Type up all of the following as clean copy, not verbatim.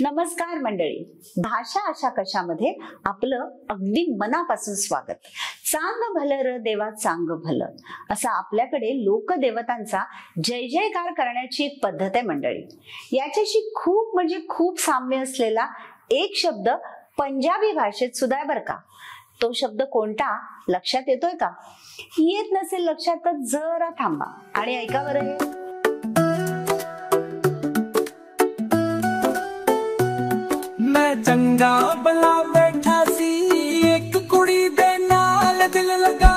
नमस्कार मंडळी, भाषा अशा कशामध्ये आपलं अगदी मनापासून स्वागत. चांग भलं र देवा चांग भलं, असा आपल्याकडे लोकदेवतांचा जय जयकार करण्याची एक पद्धत आहे मंडळी. याच्याशी खूप म्हणजे खूप साम्य असलेला एक शब्द पंजाबी भाषेत सुद्धा आहे बरं का. तो शब्द कोणता लक्षात येतोय का? येत नसेल लक्षात तर जरा थांबा आणि ऐका बरं हे. मैं चंगा भला बैठा सी एक कुड़ी दे नाल दिल लगा.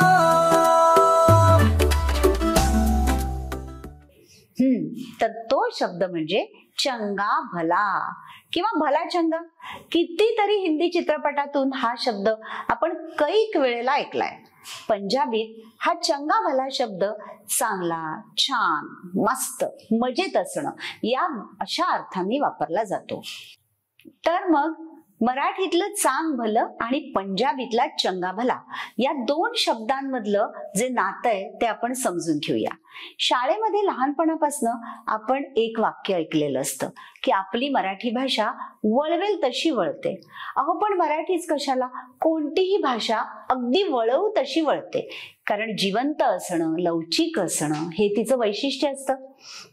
तर तो शब्द म्हणजे चंगा भला किंवा भला चंगा. कितीतरी हिंदी चित्रपटातून हा शब्द आपण कैक वेळेला ऐकलाय. पंजाबीत हा चंगा भला शब्द चांगला, छान, मस्त, मजेत असणं या अशा अर्थांनी वापरला जातो. तर मग मराठीतलं चांग भलं आणि पंजाबीतला चंगा भला या दोन शब्दांमधलं जे नातं आहे ते आपण समजून घेऊया. शाळेमध्ये लहानपणापासून आपण एक वाक्य ऐकलेलं असतं की आपली मराठी भाषा वळवेल तशी वळते. अहो पण मराठीच कशाला, कोणतीही भाषा अगदी वळवू तशी वळते. कारण जिवंत असणं, लवचिक असणं हे तिचं वैशिष्ट्य असतं.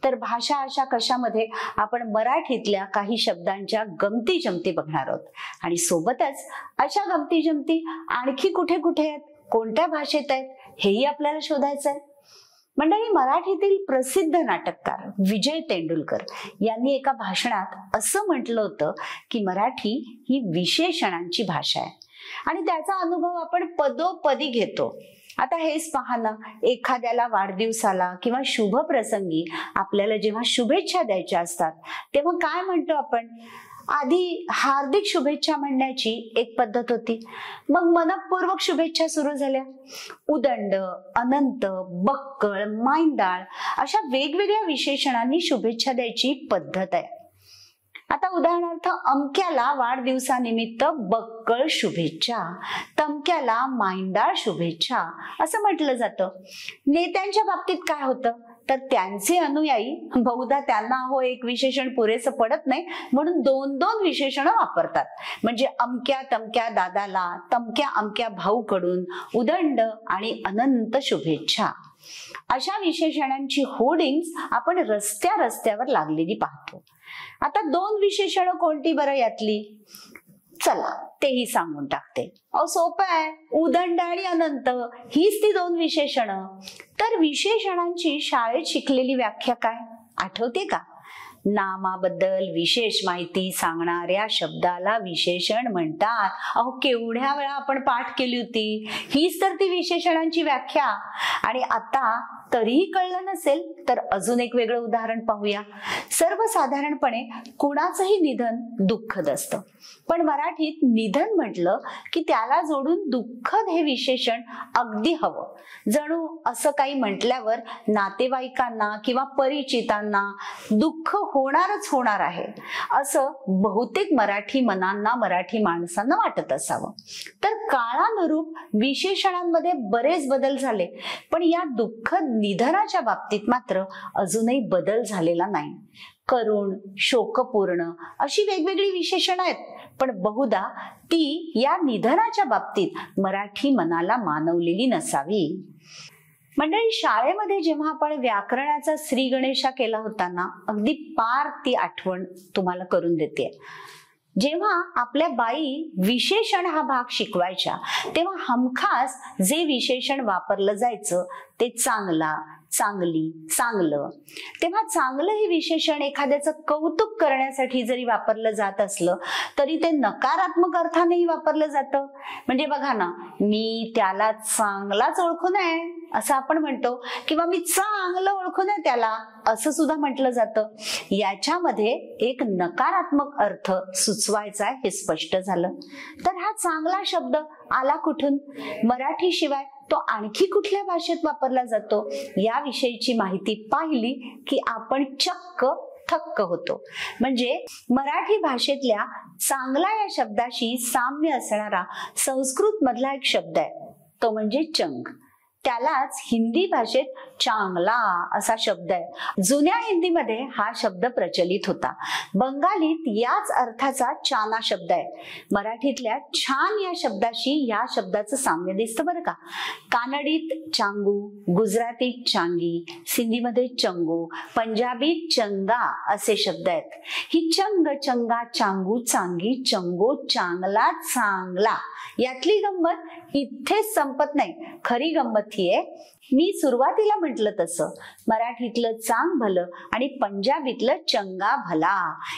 तर भाषा अशा कशामध्ये आपण मराठीतल्या काही शब्दांच्या गमती जमती बघणार आहोत आणि सोबतच अशा गमती जमती आणखी कुठे कुठे आहेत, कोणत्या भाषेत आहेत हेही आपल्याला शोधायचं आहे. मंडळी, मराठीतील प्रसिद्ध नाटककार विजय तेंडुलकर यांनी एका भाषणात असं म्हटलं होतं की मराठी ही विशेषणांची भाषा आहे आणि त्याचा अनुभव आपण पदोपदी घेतो. आता हेच पहा ना, एखाद्याला वाढदिवसाला किंवा शुभ प्रसंगी आपल्याला जेव्हा शुभेच्छा द्यायच्या असतात तेव्हा काय म्हणतो आपण? आधी हार्दिक शुभेच्छा म्हणण्याची एक पद्धत होती. मग मनपूर्वक शुभेच्छा सुरू झाल्या. उदंड, अनंत, बक्कळ, मायंदाळ अशा वेगवेगळ्या विशेषणांनी शुभेच्छा द्यायची पद्धत आहे. आता उदाहरणार्थ, अमक्याला वाढदिवसानिमित्त बक्कळ शुभेच्छा, तमक्याला मायंदाळ शुभेच्छा असं म्हटलं जातं. नेत्यांच्या बाबतीत काय होतं तर त्यांचे अनुयायी बहुधा त्यांना एक विशेषण पुरेसं पडत नाही म्हणून दोन दोन विशेषण वापरतात. म्हणजे अमक्या तमक्या दादाला, तमक्या अमक्या भाऊकडून उदंड आणि अनंत शुभेच्छा. अशा विशेषणांची होर्डिंग्स आपण रस्त्यावर लागलेली पाहतो. आता दोन विशेषणं कोणती बरं यातली? चला तेही सांगून टाकते. सोपं आहे, उदंड आणि अनंत हीच ती दोन विशेषणं. तर विशेषणांची शाळेत शिकलेली व्याख्या काय आठवते का? नामाबद्दल विशेष माहिती सांगणाऱ्या शब्दाला विशेषण म्हणतात. केवढ्या वेळा आपण पाठ केली होती. हीच तर ती विशेषणांची व्याख्या. आणि आता तरीही कळलं नसेल तर अजून एक वेगळं उदाहरण पाहूया. सर्वसाधारणपणे कुणाचंही निधन दुःखद असतं, पण मराठीत निधन म्हटलं की त्याला जोडून दुःखद हे विशेषण अगदी हवं. जणू असं काही म्हटल्यावर नातेवाईकांना किंवा परिचितांना दुःख होणारच होणार आहे असं बहुतेक मराठी मनांना, मराठी माणसांना वाटत असावं. तर काळानुरूप विशेषणांमध्ये बरेच बदल झाले, पण या दुःखद निधनाच्या बाबतीत मात्र अजूनही बदल झालेला नाही. करुण, शोकपूर्ण अशी वेगवेगळी विशेषणं आहेत, पण बहुधा ती या निधनाच्या बाबतीत मराठी मनाला मानवलेली नसावी. मंडळी, शाळेमध्ये जेव्हा आपण व्याकरणाचा श्री गणेशा केला होता ना, अगदी पार ती आठवण तुम्हाला करून देते. जेव्हा आपल्या बाई विशेषण हा भाग शिकवायच्या तेव्हा हमखास जे विशेषण वापरलं जायचं ते चांगला, चांगली, चांगलं. तेव्हा चांगलं हे विशेषण एखाद्याचं कौतुक करण्यासाठी जरी वापरलं जात असलं तरी ते नकारात्मक अर्थानेही वापरलं जातं. म्हणजे बघा ना, मी त्याला चांगलाच ओळखून आहे असं आपण म्हणतो, किंवा मी चांगलं ओळखून आहे त्याला असं सुद्धा म्हटलं जातं. याच्यामध्ये एक नकारात्मक अर्थ सुचवायचा आहे हे स्पष्ट झालं. तर हा चांगला शब्द आला कुठून? मराठी शिवाय तो आणखी कुठल्या भाषेत वापरला जातो याविषयीची माहिती पाहिली की आपण चक्क थक्क होतो. म्हणजे मराठी भाषेतल्या चांगला या शब्दाशी साम्य असणारा संस्कृत मधला एक शब्द आहे, तो म्हणजे चंग. त्यालाच हिंदी भाषेत चांगला असा शब्द आहे. जुन्या हिंदीमध्ये हा शब्द प्रचलित होता. बंगालीत याच अर्थाचा चाना शब्द आहे. मराठीतल्या छान या शब्दाशी या शब्दाचं साम्य दिसतं बरं का. कानडीत चांगू, गुजरातीत चांगी, सिंधीमध्ये चंगू, पंजाबीत चंगा असे शब्द आहेत. ही चंग, चंगा, चांगू, चांगी, चंगो, चांगला, चांगला यातली गंमत इथेच संपत नाही. खरी गंमत ही आहे, मी सुरुवातीला म्हटलं तसं मराठीतलं चांग भलं आणि पंजाबीतलं चंगा भला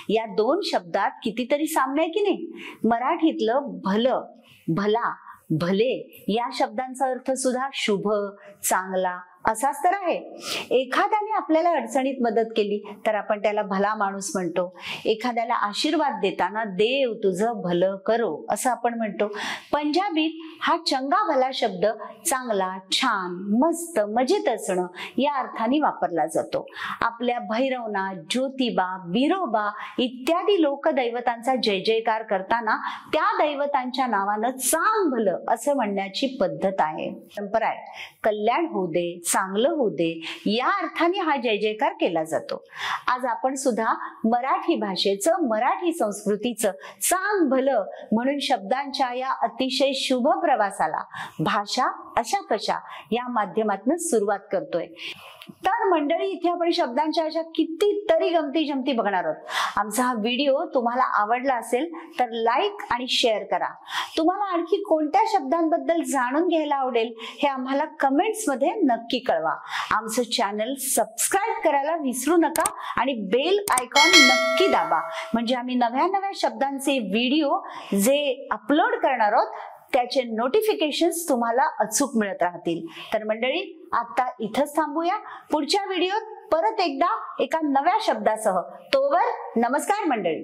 या दोन शब्दात कितीतरी साम्य आहे की नाही. मराठीतलं भलं, भला, भले या शब्दांचा अर्थ सुद्धा शुभ, चांगला असाच तर आहे. एखाद्याने आपल्याला अडचणीत मदत केली तर आपण त्याला भला माणूस म्हणतो. एखाद्याला आशीर्वाद देताना देव तुझं भलं करो असं आपण म्हणतो. पंजाबीत हा चंगा भला शब्द चांगला, छान, मस्त, मजेत असणं या अर्थाने वापरला जातो. आपल्या भैरवनाथ, ज्योतिबा, बिरोबा इत्यादी लोकदैवतांचा जय जयकार करताना त्या दैवतांच्या नावानं चांग भलं असं म्हणण्याची पद्धत आहे, परंपरा आहे. कल्याण होऊ दे, चांगलं होऊ दे या अर्थाने हा जय जयकार केला जातो. आज आपण सुद्धा मराठी भाषेचं, मराठी संस्कृतीचं चांग भलं म्हणून शब्दांच्या या अतिशय शुभ प्रवासाला भाषा अशा कशा या माध्यमातून सुरुवात करतोय. तर मंडळी, इथे आपण शब्दांच्या अशा कितीतरी गमती जमती बघणार आहोत. आमचा हा व्हिडिओ तुम्हाला आवडला असेल तर लाईक आणि शेअर करा. तुम्हाला आणखी कोणत्या शब्दांबद्दल जाणून घ्यायला आवडेल हे आम्हाला कमेंट्स मध्ये नक्की कळवा. आमचं चॅनल सबस्क्राईब करायला विसरू नका आणि बेल आयकॉन नक्की दाबा, म्हणजे आम्ही नव्या नव्या शब्दांचे व्हिडिओ जे अपलोड करणार आहोत त्याचे नोटिफिकेशन्स तुम्हाला अचूक मिळत राहतील. तर मंडळी, आता इथंच थांबूया. पुढच्या व्हिडिओत परत एकदा एका नव्या शब्दासह. तोवर नमस्कार मंडळी.